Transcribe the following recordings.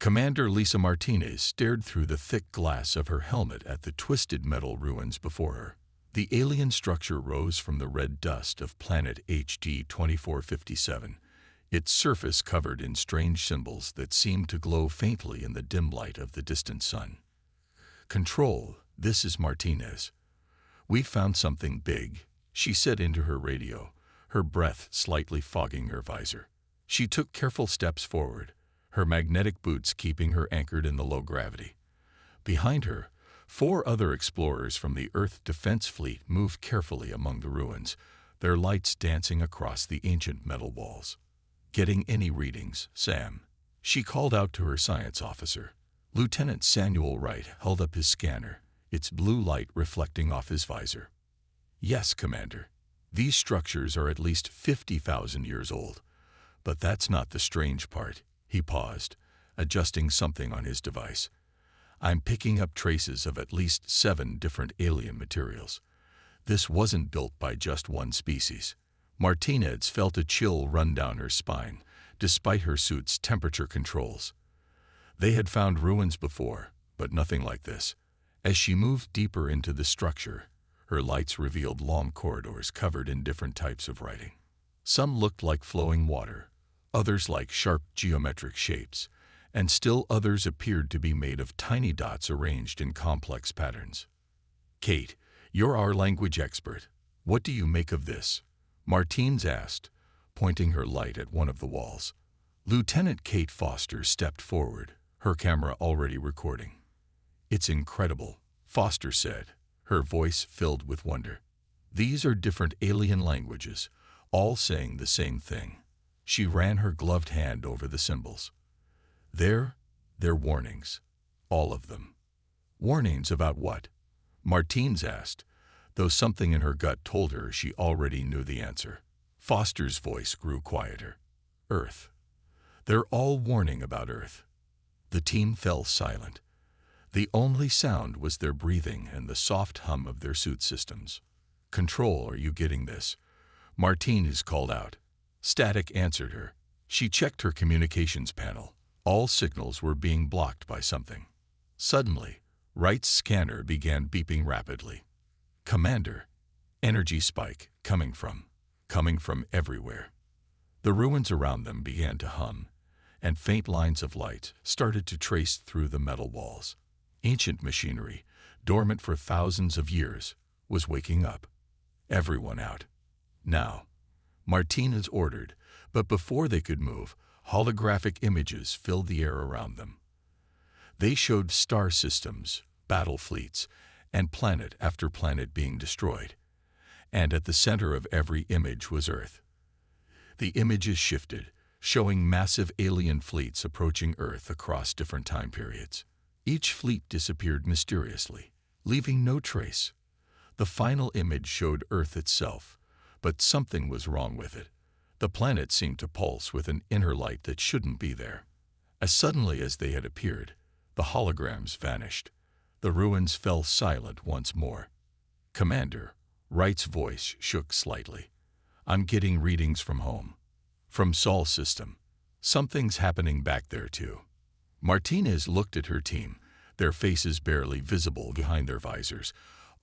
Commander Lisa Martinez stared through the thick glass of her helmet at the twisted metal ruins before her. The alien structure rose from the red dust of planet HD 2457, its surface covered in strange symbols that seemed to glow faintly in the dim light of the distant sun. "Control, this is Martinez. We found something big," she said into her radio, her breath slightly fogging her visor. She took careful steps forward, her magnetic boots keeping her anchored in the low gravity. Behind her, 4 other explorers from the Earth Defense Fleet moved carefully among the ruins, their lights dancing across the ancient metal walls. "Getting any readings, Sam?" she called out to her science officer. Lieutenant Samuel Wright held up his scanner, its blue light reflecting off his visor. "Yes, Commander. These structures are at least 50,000 years old. But that's not the strange part." He paused, adjusting something on his device. "I'm picking up traces of at least 7 different alien materials. This wasn't built by just one species." Martinez felt a chill run down her spine, despite her suit's temperature controls. They had found ruins before, but nothing like this. As she moved deeper into the structure, her lights revealed long corridors covered in different types of writing. Some looked like flowing water, others like sharp geometric shapes, and still others appeared to be made of tiny dots arranged in complex patterns. "Kate, you're our language expert. What do you make of this?" Martinez asked, pointing her light at one of the walls. Lieutenant Kate Foster stepped forward, her camera already recording. "It's incredible," Foster said, her voice filled with wonder. "These are different alien languages, all saying the same thing." She ran her gloved hand over the symbols. They're warnings. All of them." "Warnings about what?" Martinez asked, though something in her gut told her she already knew the answer. Foster's voice grew quieter. "Earth. They're all warning about Earth." The team fell silent. The only sound was their breathing and the soft hum of their suit systems. "Control, are you getting this?" Martinez called out. Static answered her. She checked her communications panel. All signals were being blocked by something. Suddenly, Wright's scanner began beeping rapidly. "Commander, energy spike coming from everywhere." The ruins around them began to hum, and faint lines of light started to trace through the metal walls. Ancient machinery, dormant for thousands of years, was waking up. "Everyone out. Now," Martinez ordered, but before they could move, holographic images filled the air around them. They showed star systems, battle fleets, and planet after planet being destroyed. And at the center of every image was Earth. The images shifted, showing massive alien fleets approaching Earth across different time periods. Each fleet disappeared mysteriously, leaving no trace. The final image showed Earth itself, but something was wrong with it. The planet seemed to pulse with an inner light that shouldn't be there. As suddenly as they had appeared, the holograms vanished. The ruins fell silent once more. "Commander," Wright's voice shook slightly. "I'm getting readings from home. From Sol's system. Something's happening back there too." Martinez looked at her team, their faces barely visible behind their visors,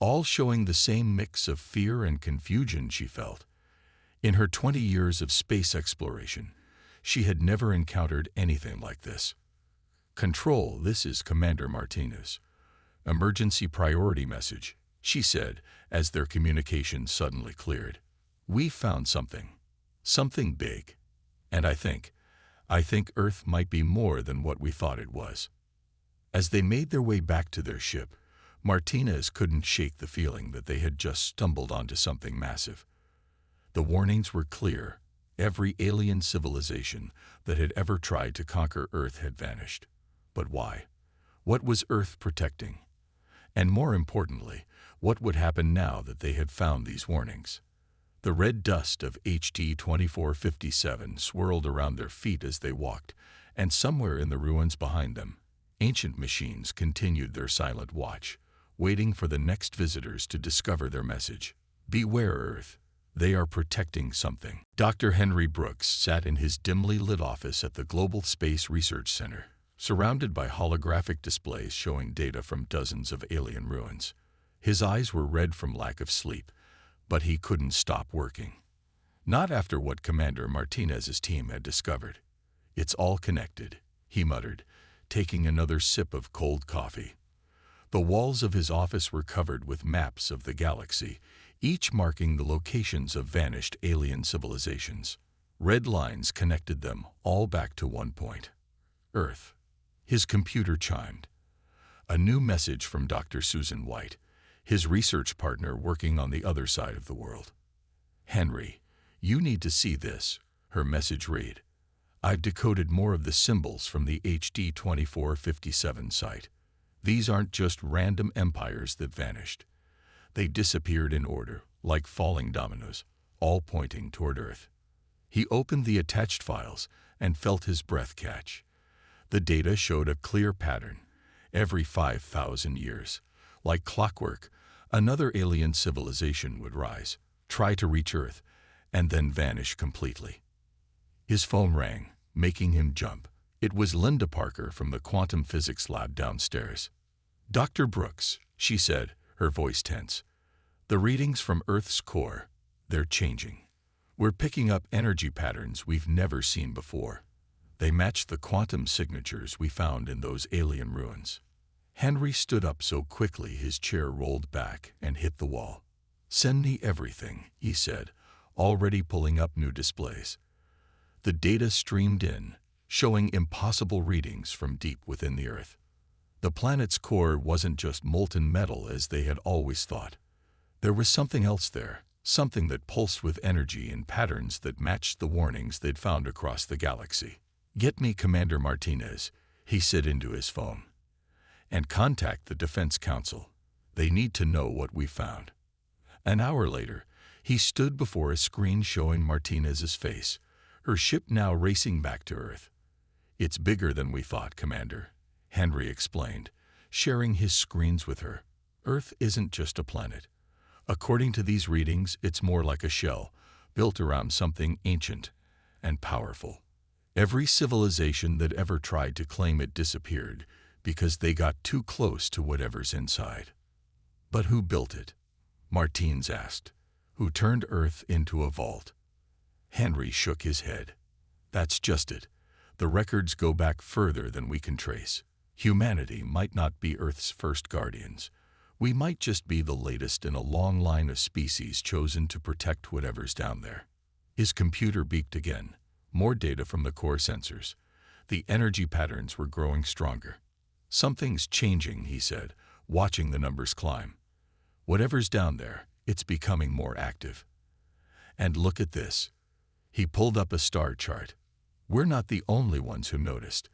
all showing the same mix of fear and confusion she felt. In her 20 years of space exploration, she had never encountered anything like this. "Control, this is Commander Martinez. Emergency priority message," she said as their communication suddenly cleared. "We found something. Something big. And I think Earth might be more than what we thought it was." As they made their way back to their ship, Martinez couldn't shake the feeling that they had just stumbled onto something massive. The warnings were clear. Every alien civilization that had ever tried to conquer Earth had vanished. But why? What was Earth protecting? And more importantly, what would happen now that they had found these warnings? The red dust of HD 2457 swirled around their feet as they walked, and somewhere in the ruins behind them, ancient machines continued their silent watch, waiting for the next visitors to discover their message. "Beware, Earth. They are protecting something." Dr. Henry Brooks sat in his dimly lit office at the Global Space Research Center, surrounded by holographic displays showing data from dozens of alien ruins. His eyes were red from lack of sleep, but he couldn't stop working. Not after what Commander Martinez's team had discovered. "It's all connected," he muttered, taking another sip of cold coffee. The walls of his office were covered with maps of the galaxy, each marking the locations of vanished alien civilizations. Red lines connected them all back to one point: Earth. His computer chimed. A new message from Dr. Susan White, his research partner working on the other side of the world. "Henry, you need to see this," her message read. "I've decoded more of the symbols from the HD 2457 site. These aren't just random empires that vanished. They disappeared in order, like falling dominoes, all pointing toward Earth." He opened the attached files and felt his breath catch. The data showed a clear pattern. Every 5,000 years, like clockwork, another alien civilization would rise, try to reach Earth, and then vanish completely. His phone rang, making him jump. It was Linda Parker from the quantum physics lab downstairs. "Dr. Brooks," she said, her voice tense. "The readings from Earth's core, they're changing. We're picking up energy patterns we've never seen before. They match the quantum signatures we found in those alien ruins." Henry stood up so quickly his chair rolled back and hit the wall. "Send me everything," he said, already pulling up new displays. The data streamed in, showing impossible readings from deep within the Earth. The planet's core wasn't just molten metal as they had always thought. There was something else there, something that pulsed with energy in patterns that matched the warnings they'd found across the galaxy. "Get me Commander Martinez," he said into his phone. "And contact the Defense Council. They need to know what we found." An hour later, he stood before a screen showing Martinez's face, her ship now racing back to Earth. "It's bigger than we thought, Commander," Henry explained, sharing his screens with her. "Earth isn't just a planet. According to these readings, it's more like a shell, built around something ancient and powerful. Every civilization that ever tried to claim it disappeared because they got too close to whatever's inside." "But who built it?" Martins asked. "Who turned Earth into a vault?" Henry shook his head. "That's just it. The records go back further than we can trace. Humanity might not be Earth's first guardians. We might just be the latest in a long line of species chosen to protect whatever's down there." His computer beeped again. More data from the core sensors. The energy patterns were growing stronger. "Something's changing," he said, watching the numbers climb. "Whatever's down there, it's becoming more active. And look at this." He pulled up a star chart. "We're not the only ones who noticed.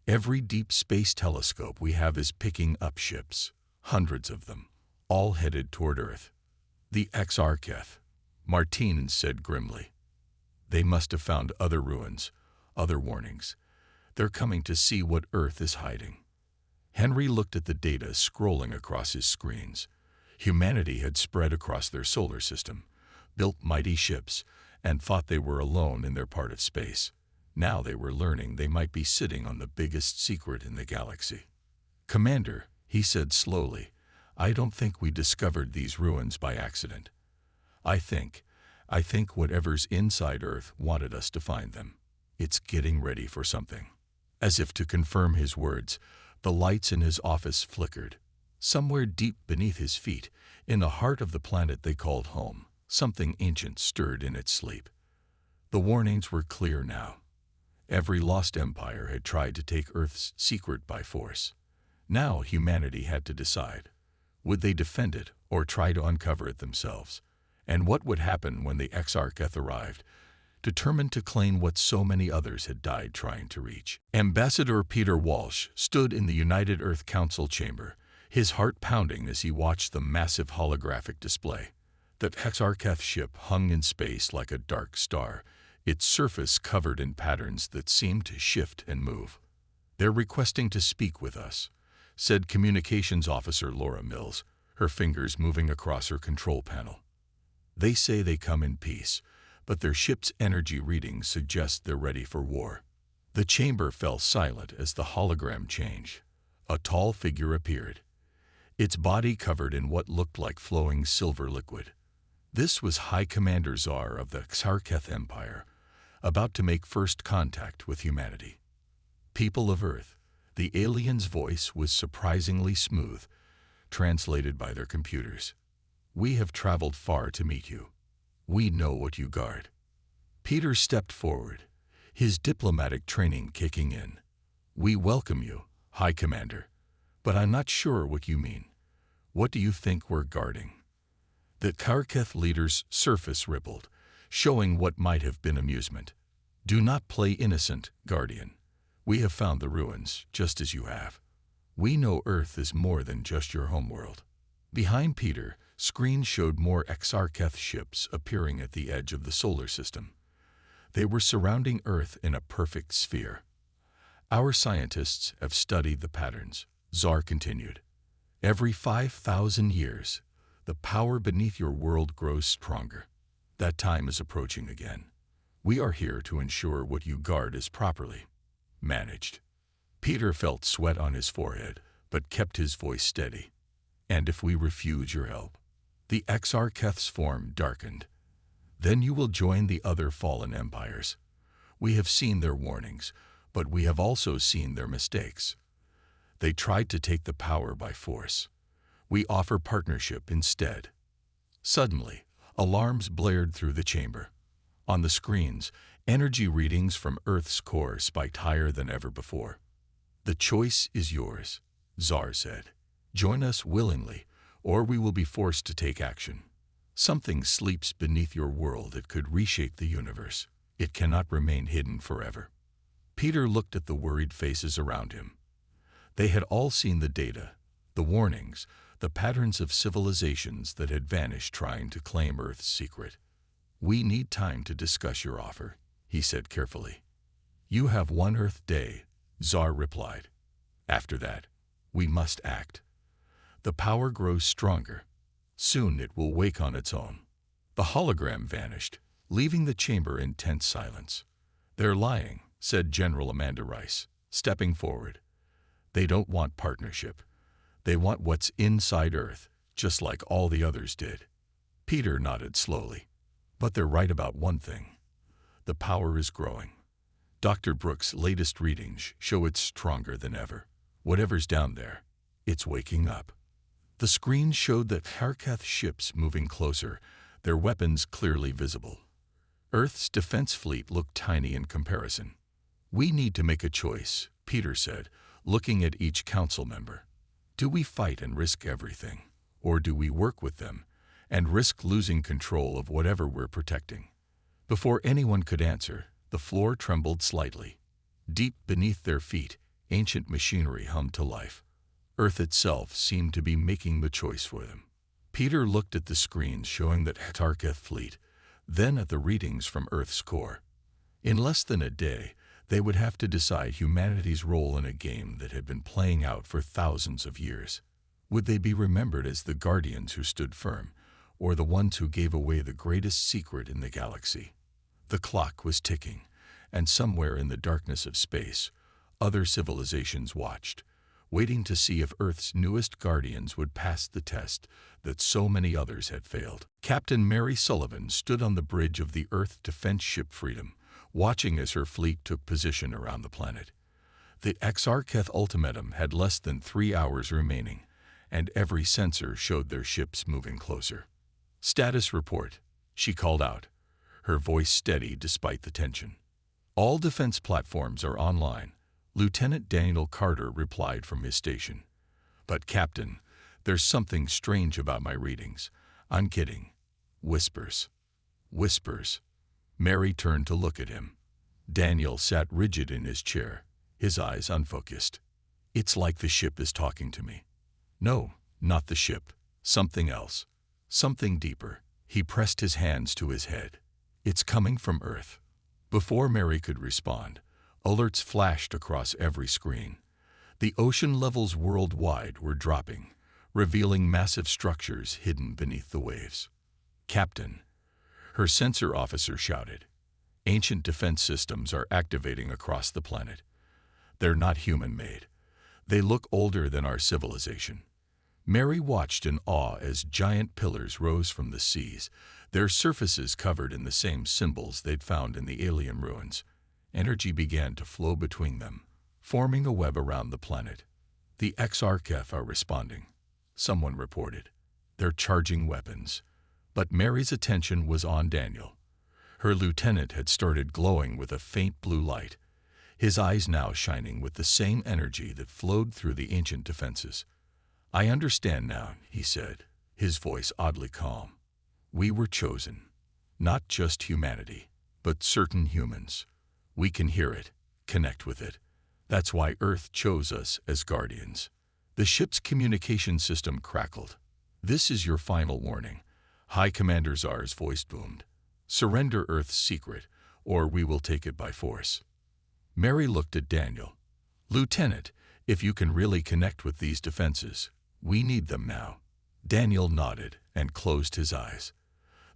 Every deep space telescope we have is picking up ships, hundreds of them, all headed toward Earth." "The Exarcheth," Martinez said grimly. "They must have found other ruins, other warnings. They're coming to see what Earth is hiding." Henry looked at the data scrolling across his screens. Humanity had spread across their solar system, built mighty ships, and thought they were alone in their part of space. Now they were learning they might be sitting on the biggest secret in the galaxy. "Commander," he said slowly, "I don't think we discovered these ruins by accident. I think whatever's inside Earth wanted us to find them. It's getting ready for something." As if to confirm his words, the lights in his office flickered. Somewhere deep beneath his feet, in the heart of the planet they called home, something ancient stirred in its sleep. The warnings were clear now. Every lost empire had tried to take Earth's secret by force. Now humanity had to decide. Would they defend it or try to uncover it themselves? And what would happen when the Exarcheth arrived, determined to claim what so many others had died trying to reach? Ambassador Peter Walsh stood in the United Earth Council chamber, his heart pounding as he watched the massive holographic display. The Exarcheth ship hung in space like a dark star, its surface covered in patterns that seemed to shift and move. "They're requesting to speak with us," said Communications Officer Laura Mills, her fingers moving across her control panel. "They say they come in peace, but their ship's energy readings suggest they're ready for war. The chamber fell silent as the hologram changed. A tall figure appeared, its body covered in what looked like flowing silver liquid. This was High Commander Zar of the Xarketh Empire, about to make first contact with humanity. People of Earth, the alien's voice was surprisingly smooth, translated by their computers. We have traveled far to meet you. We know what you guard. Peter stepped forward, his diplomatic training kicking in. We welcome you, High Commander, but I'm not sure what you mean. What do you think we're guarding? The Xarketh leader's surface rippled, showing what might have been amusement. Do not play innocent, Guardian. We have found the ruins, just as you have. We know Earth is more than just your homeworld. Behind Peter, screens showed more Xarketh ships appearing at the edge of the solar system. They were surrounding Earth in a perfect sphere. Our scientists have studied the patterns, Zar continued. Every 5,000 years, the power beneath your world grows stronger. That time is approaching again. We are here to ensure what you guard is properly managed. Peter felt sweat on his forehead, but kept his voice steady. And if we refuse your help? The Xarketh's form darkened. Then you will join the other fallen empires. We have seen their warnings, but we have also seen their mistakes. They tried to take the power by force. We offer partnership instead. Suddenly, alarms blared through the chamber. On the screens, energy readings from Earth's core spiked higher than ever before. The choice is yours, Zar said. Join us willingly, or we will be forced to take action. Something sleeps beneath your world. It could reshape the universe. It cannot remain hidden forever. Peter looked at the worried faces around him. They had all seen the data, the warnings, the patterns of civilizations that had vanished trying to claim Earth's secret. We need time to discuss your offer, he said carefully. You have one Earth day, Zar replied. After that, we must act. The power grows stronger. Soon it will wake on its own. The hologram vanished, leaving the chamber in tense silence. They're lying, said General Amanda Rice, stepping forward. They don't want partnership. They want what's inside Earth, just like all the others did. Peter nodded slowly. But they're right about one thing. The power is growing. Dr. Brooks' latest readings show it's stronger than ever. Whatever's down there, it's waking up. The screens showed the Xarketh ships moving closer, their weapons clearly visible. Earth's defense fleet looked tiny in comparison. We need to make a choice, Peter said, looking at each council member. Do we fight and risk everything, or do we work with them and risk losing control of whatever we're protecting? Before anyone could answer, the floor trembled slightly. Deep beneath their feet, ancient machinery hummed to life. Earth itself seemed to be making the choice for them. Peter looked at the screens showing the Xarketh fleet, then at the readings from Earth's core. In less than a day, they would have to decide humanity's role in a game that had been playing out for thousands of years. Would they be remembered as the guardians who stood firm, or the ones who gave away the greatest secret in the galaxy? The clock was ticking, and somewhere in the darkness of space, other civilizations watched, waiting to see if Earth's newest guardians would pass the test that so many others had failed. Captain Mary Sullivan stood on the bridge of the Earth defense ship Freedom, watching as her fleet took position around the planet. The Xarketh ultimatum had less than 3 hours remaining, and every sensor showed their ships moving closer. Status report, she called out, her voice steady despite the tension. All defense platforms are online, Lieutenant Daniel Carter replied from his station. But Captain, there's something strange about my readings. I'm kidding. Whispers. Whispers. Mary turned to look at him. Daniel sat rigid in his chair, his eyes unfocused. It's like the ship is talking to me. No, not the ship. Something else. Something deeper. He pressed his hands to his head. It's coming from Earth. Before Mary could respond, alerts flashed across every screen. The ocean levels worldwide were dropping, revealing massive structures hidden beneath the waves. Captain, her sensor officer shouted. Ancient defense systems are activating across the planet. They're not human-made. They look older than our civilization. Mary watched in awe as giant pillars rose from the seas, their surfaces covered in the same symbols they'd found in the alien ruins. Energy began to flow between them, forming a web around the planet. The HFY are responding, someone reported. They're charging weapons. But Mary's attention was on Daniel. Her lieutenant had started glowing with a faint blue light, his eyes now shining with the same energy that flowed through the ancient defenses. "I understand now," he said, his voice oddly calm. "We were chosen. Not just humanity, but certain humans. We can hear it, connect with it. That's why Earth chose us as guardians." The ship's communication system crackled. "This is your final warning," High Commander Zar's voice boomed. "Surrender Earth's secret, or we will take it by force." Mary looked at Daniel. "Lieutenant, if you can really connect with these defenses, we need them now." Daniel nodded and closed his eyes.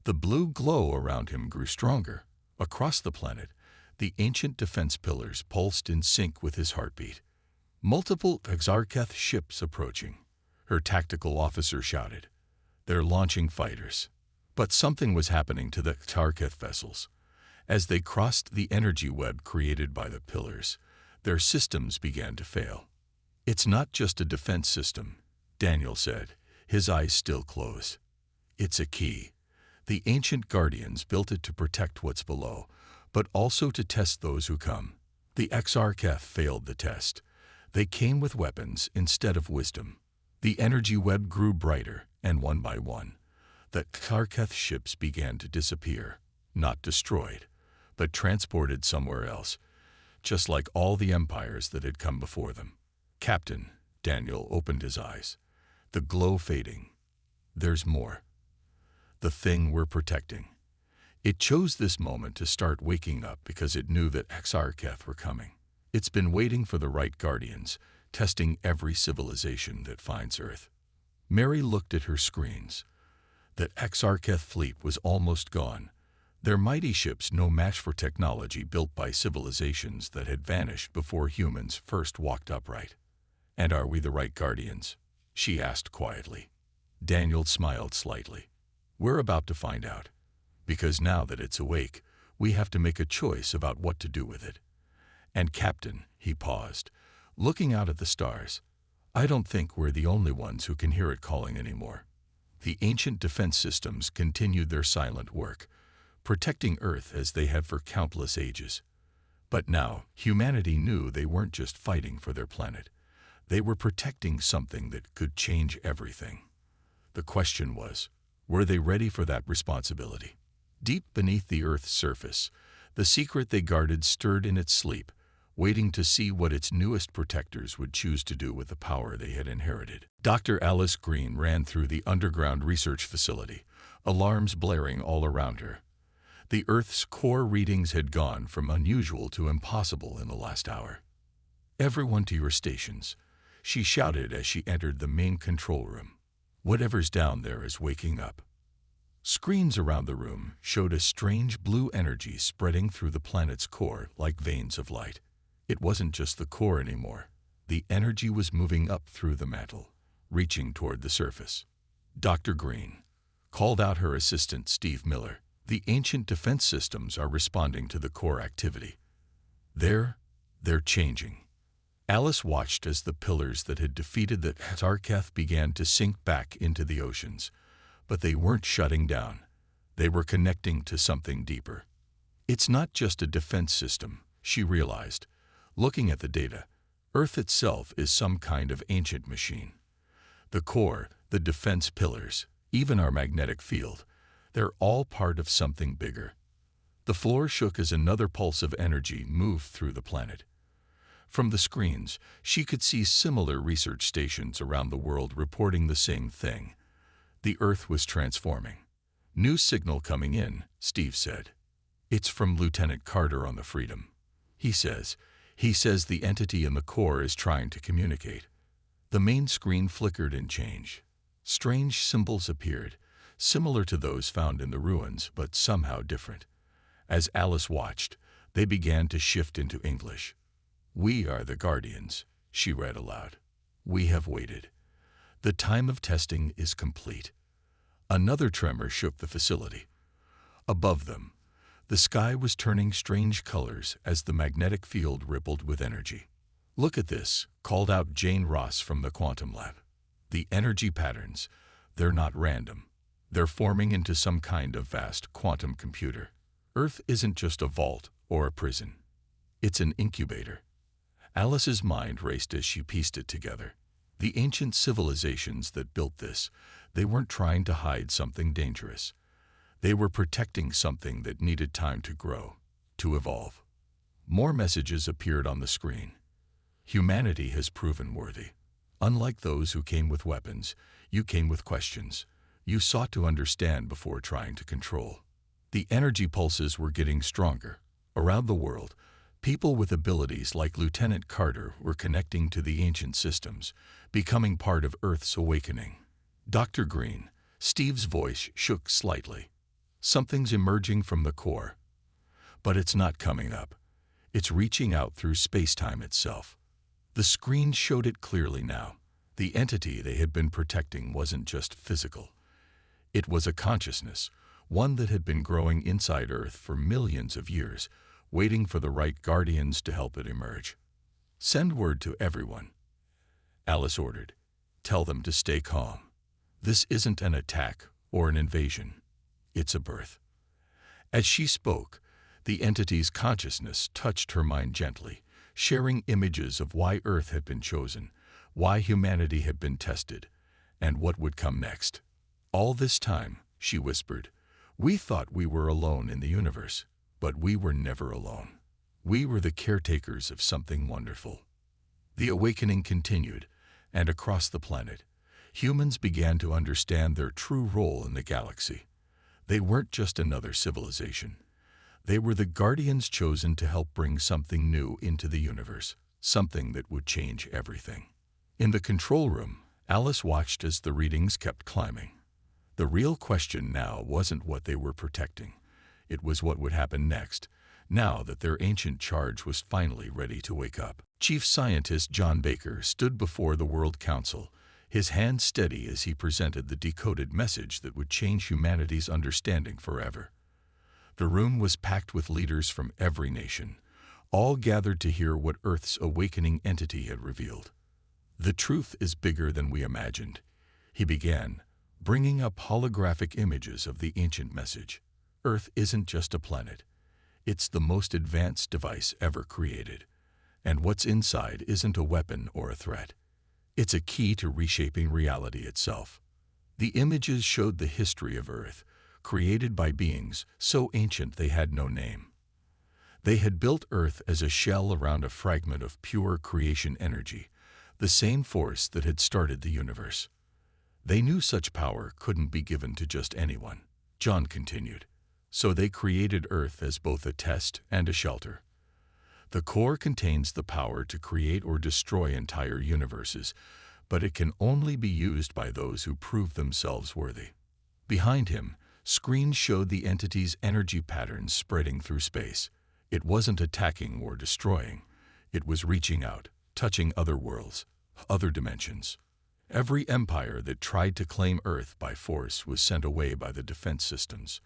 The blue glow around him grew stronger. Across the planet, the ancient defense pillars pulsed in sync with his heartbeat. Multiple Exarcheth ships approaching. Her tactical officer shouted, "They're launching fighters." But something was happening to the Exarcheth vessels. As they crossed the energy web created by the pillars, their systems began to fail. "It's not just a defense system," Daniel said, his eyes still closed. "It's a key. The ancient guardians built it to protect what's below, but also to test those who come." The Exarcheth failed the test. They came with weapons instead of wisdom. The energy web grew brighter, and one by one, the Exarcheth ships began to disappear, not destroyed, but transported somewhere else, just like all the empires that had come before them. "Captain," Daniel opened his eyes, the glow fading. "There's more. The thing we're protecting. It chose this moment to start waking up because it knew that Exarcheth were coming. It's been waiting for the right guardians, testing every civilization that finds Earth." Mary looked at her screens. The Exarcheth fleet was almost gone. Their mighty ships no match for technology built by civilizations that had vanished before humans first walked upright. "And are we the right guardians?" she asked quietly. Daniel smiled slightly. "We're about to find out. Because now that it's awake, we have to make a choice about what to do with it. And Captain," he paused, looking out at the stars, "I don't think we're the only ones who can hear it calling anymore." The ancient defense systems continued their silent work, protecting Earth as they had for countless ages. But now, humanity knew they weren't just fighting for their planet. They were protecting something that could change everything. The question was, were they ready for that responsibility? Deep beneath the Earth's surface, the secret they guarded stirred in its sleep, waiting to see what its newest protectors would choose to do with the power they had inherited. Dr. Alice Green ran through the underground research facility, alarms blaring all around her. The Earth's core readings had gone from unusual to impossible in the last hour. "Everyone to your stations," she shouted as she entered the main control room. "Whatever's down there is waking up." Screens around the room showed a strange blue energy spreading through the planet's core like veins of light. It wasn't just the core anymore. The energy was moving up through the mantle, reaching toward the surface. "Dr. Green," called out her assistant Steve Miller, "the ancient defense systems are responding to the core activity. They're changing." Alice watched as the pillars that had defeated the Exarcheth began to sink back into the oceans. But they weren't shutting down. They were connecting to something deeper. "It's not just a defense system," she realized. Looking at the data, Earth itself is some kind of ancient machine. The core, the defense pillars, even our magnetic field, they're all part of something bigger. The floor shook as another pulse of energy moved through the planet. From the screens, she could see similar research stations around the world reporting the same thing. The Earth was transforming. "New signal coming in," Steve said. "It's from Lieutenant Carter on the Freedom. He says the entity in the core is trying to communicate." The main screen flickered and changed. Strange symbols appeared, similar to those found in the ruins, but somehow different. As Alice watched, they began to shift into English. "We are the Guardians," she read aloud. "We have waited. The time of testing is complete." Another tremor shook the facility. Above them, the sky was turning strange colors as the magnetic field rippled with energy. "Look at this," called out Jane Ross from the quantum lab. "The energy patterns, they're not random. They're forming into some kind of vast quantum computer. Earth isn't just a vault or a prison. It's an incubator." Alice's mind raced as she pieced it together. The ancient civilizations that built this, they weren't trying to hide something dangerous. They were protecting something that needed time to grow, to evolve. More messages appeared on the screen. "Humanity has proven worthy. Unlike those who came with weapons, you came with questions. You sought to understand before trying to control." The energy pulses were getting stronger. Around the world, people with abilities like Lieutenant Carter were connecting to the ancient systems, becoming part of Earth's awakening. "Dr. Green," Steve's voice shook slightly. "Something's emerging from the core. But it's not coming up. It's reaching out through space-time itself." The screen showed it clearly now. The entity they had been protecting wasn't just physical. It was a consciousness, one that had been growing inside Earth for millions of years, waiting for the right guardians to help it emerge. "Send word to everyone," Alice ordered. "Tell them to stay calm. This isn't an attack or an invasion. It's a birth." As she spoke, the entity's consciousness touched her mind gently, sharing images of why Earth had been chosen, why humanity had been tested, and what would come next. "All this time," she whispered, "we thought we were alone in the universe, but we were never alone. We were the caretakers of something wonderful." The awakening continued, and across the planet, humans began to understand their true role in the galaxy. They weren't just another civilization. They were the guardians chosen to help bring something new into the universe, something that would change everything. In the control room, Alice watched as the readings kept climbing. The real question now wasn't what they were protecting. It was what would happen next, now that their ancient charge was finally ready to wake up. Chief Scientist John Baker stood before the World Council, his hand steady as he presented the decoded message that would change humanity's understanding forever. The room was packed with leaders from every nation, all gathered to hear what Earth's awakening entity had revealed. "The truth is bigger than we imagined," he began, bringing up holographic images of the ancient message. "Earth isn't just a planet. It's the most advanced device ever created. And what's inside isn't a weapon or a threat. It's a key to reshaping reality itself." The images showed the history of Earth, created by beings so ancient they had no name. They had built Earth as a shell around a fragment of pure creation energy, the same force that had started the universe. They knew such power couldn't be given to just anyone. John continued. "So they created Earth as both a test and a shelter. The core contains the power to create or destroy entire universes, but it can only be used by those who prove themselves worthy." Behind him, screens showed the entity's energy patterns spreading through space. It wasn't attacking or destroying. It was reaching out, touching other worlds, other dimensions. Every empire that tried to claim Earth by force was sent away by the defense systems.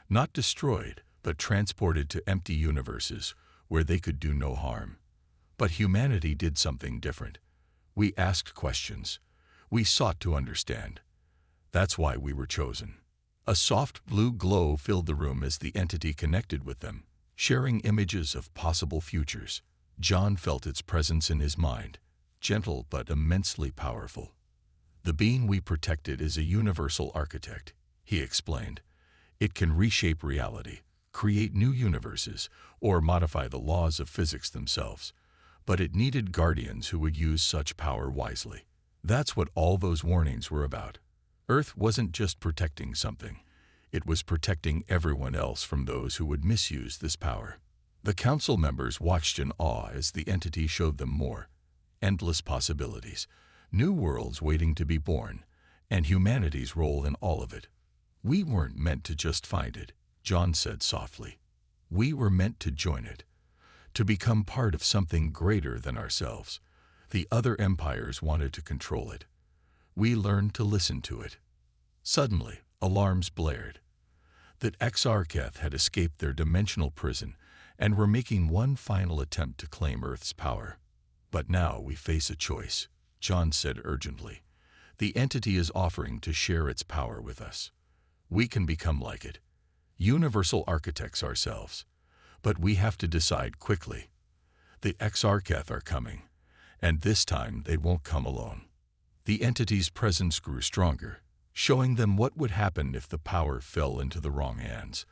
Not destroyed, but transported to empty universes where they could do no harm. But humanity did something different. We asked questions. We sought to understand. That's why we were chosen. A soft blue glow filled the room as the entity connected with them, sharing images of possible futures. John felt its presence in his mind, gentle but immensely powerful. "The being we protected is a universal architect," he explained. "It can reshape reality, create new universes, or modify the laws of physics themselves. But it needed guardians who would use such power wisely." That's what all those warnings were about. Earth wasn't just protecting something. It was protecting everyone else from those who would misuse this power. The council members watched in awe as the entity showed them more. Endless possibilities, new worlds waiting to be born, and humanity's role in all of it. "We weren't meant to just find it," John said softly. We were meant to join it, to become part of something greater than ourselves. The other empires wanted to control it. We learned to listen to it. Suddenly, alarms blared. The Exarcheth had escaped their dimensional prison and were making one final attempt to claim Earth's power. But now we face a choice, John said urgently. The entity is offering to share its power with us. We can become like it, universal architects ourselves. But we have to decide quickly. The Exarcheth are coming, and this time they won't come alone. The entity's presence grew stronger, showing them what would happen if the power fell into the wrong hands.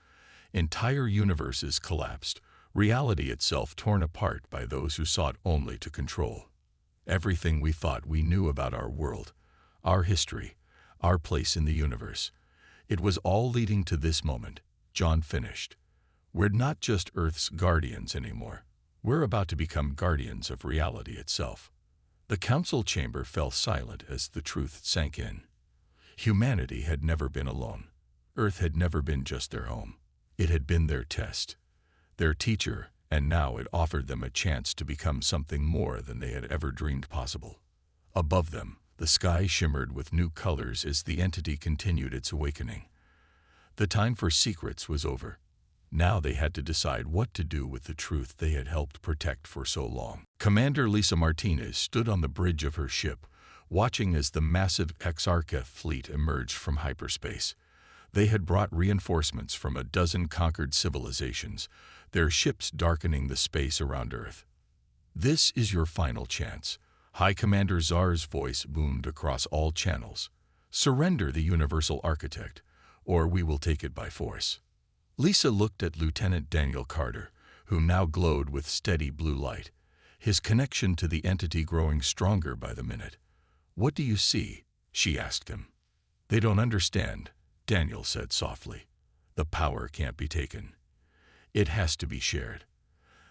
Entire universes collapsed, reality itself torn apart by those who sought only to control. Everything we thought we knew about our world, our history, our place in the universe, it was all leading to this moment, John finished. We're not just Earth's guardians anymore. We're about to become guardians of reality itself. The council chamber fell silent as the truth sank in. Humanity had never been alone. Earth had never been just their home. It had been their test, their teacher, and now it offered them a chance to become something more than they had ever dreamed possible. Above them, the sky shimmered with new colors as the entity continued its awakening. The time for secrets was over. Now they had to decide what to do with the truth they had helped protect for so long. Commander Lisa Martinez stood on the bridge of her ship, watching as the massive Exarcheth fleet emerged from hyperspace. They had brought reinforcements from a dozen conquered civilizations, their ships darkening the space around Earth. This is your final chance. High Commander Czar's voice boomed across all channels. Surrender the Universal Architect, or we will take it by force. Lisa looked at Lieutenant Daniel Carter, who now glowed with steady blue light, his connection to the entity growing stronger by the minute. "What do you see?" she asked him. "They don't understand," Daniel said softly. "The power can't be taken. It has to be shared."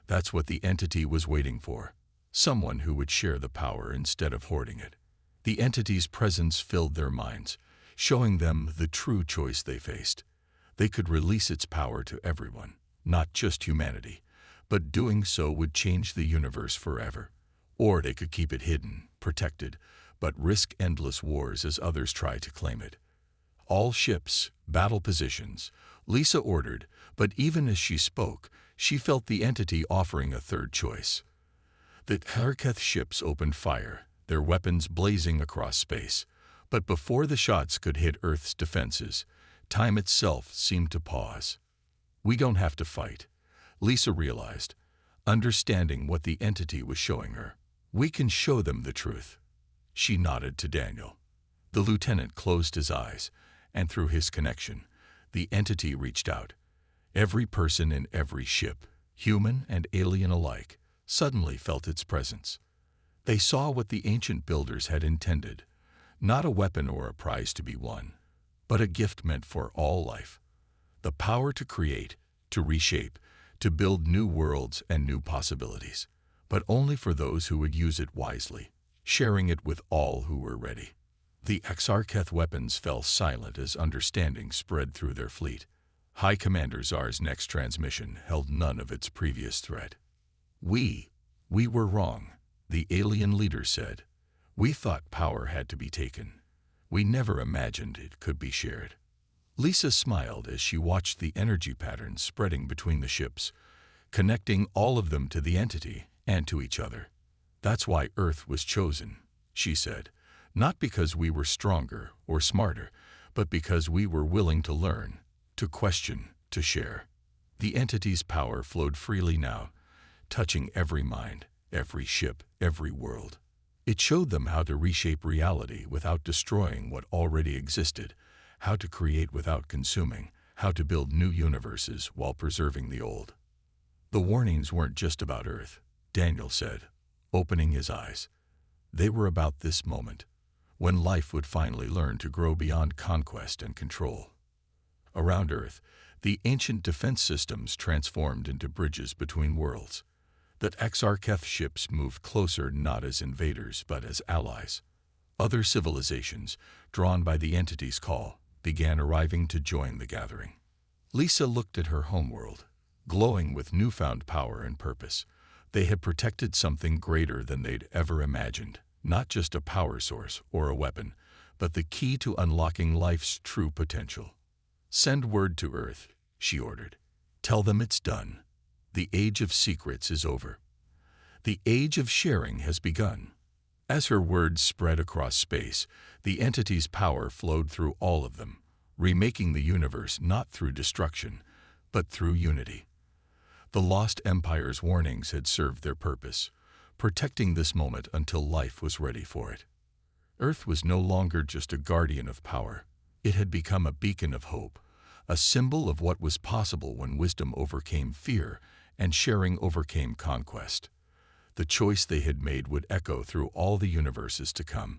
That's what the entity was waiting for, someone who would share the power instead of hoarding it. The entity's presence filled their minds, showing them the true choice they faced. They could release its power to everyone, not just humanity, but doing so would change the universe forever. Or they could keep it hidden, protected, but risk endless wars as others try to claim it. "All ships, battle positions," Lisa ordered, but even as she spoke, she felt the entity offering a third choice. The Exarcheth ships opened fire, their weapons blazing across space. But before the shots could hit Earth's defenses, time itself seemed to pause. "We don't have to fight," Lisa realized, understanding what the entity was showing her. "We can show them the truth." She nodded to Daniel. The lieutenant closed his eyes, and through his connection, the entity reached out. Every person in every ship, human and alien alike, suddenly felt its presence. They saw what the ancient builders had intended, not a weapon or a prize to be won, but a gift meant for all life. The power to create, to reshape, to build new worlds and new possibilities, but only for those who would use it wisely, sharing it with all who were ready. The Exarcheth weapons fell silent as understanding spread through their fleet. High Commander Czar's next transmission held none of its previous threat. We were wrong," the alien leader said. "We thought power had to be taken. We never imagined it could be shared." Lisa smiled as she watched the energy patterns spreading between the ships, connecting all of them to the entity and to each other. "That's why Earth was chosen," she said, "not because we were stronger or smarter, but because we were willing to learn, to question, to share." The entity's power flowed freely now, touching every mind, every ship, every world. It showed them how to reshape reality without destroying what already existed, how to create without consuming, how to build new universes while preserving the old. "The warnings weren't just about Earth," Daniel said, opening his eyes. "They were about this moment, when life would finally learn to grow beyond conquest and control." Around Earth, the ancient defense systems transformed into bridges between worlds. The Exarcheth ships moved closer not as invaders but as allies. Other civilizations, drawn by the entity's call, began arriving to join the gathering. Lisa looked at her homeworld. Glowing with newfound power and purpose, they had protected something greater than they'd ever imagined. Not just a power source or a weapon, but the key to unlocking life's true potential. "Send word to Earth," she ordered. "Tell them it's done. The age of secrets is over. The age of sharing has begun." As her words spread across space, the entity's power flowed through all of them, remaking the universe not through destruction, but through unity. The Lost Empire's warnings had served their purpose, protecting this moment until life was ready for it. Earth was no longer just a guardian of power. It had become a beacon of hope, a symbol of what was possible when wisdom overcame fear and sharing overcame conquest. The choice they had made would echo through all the universes to come.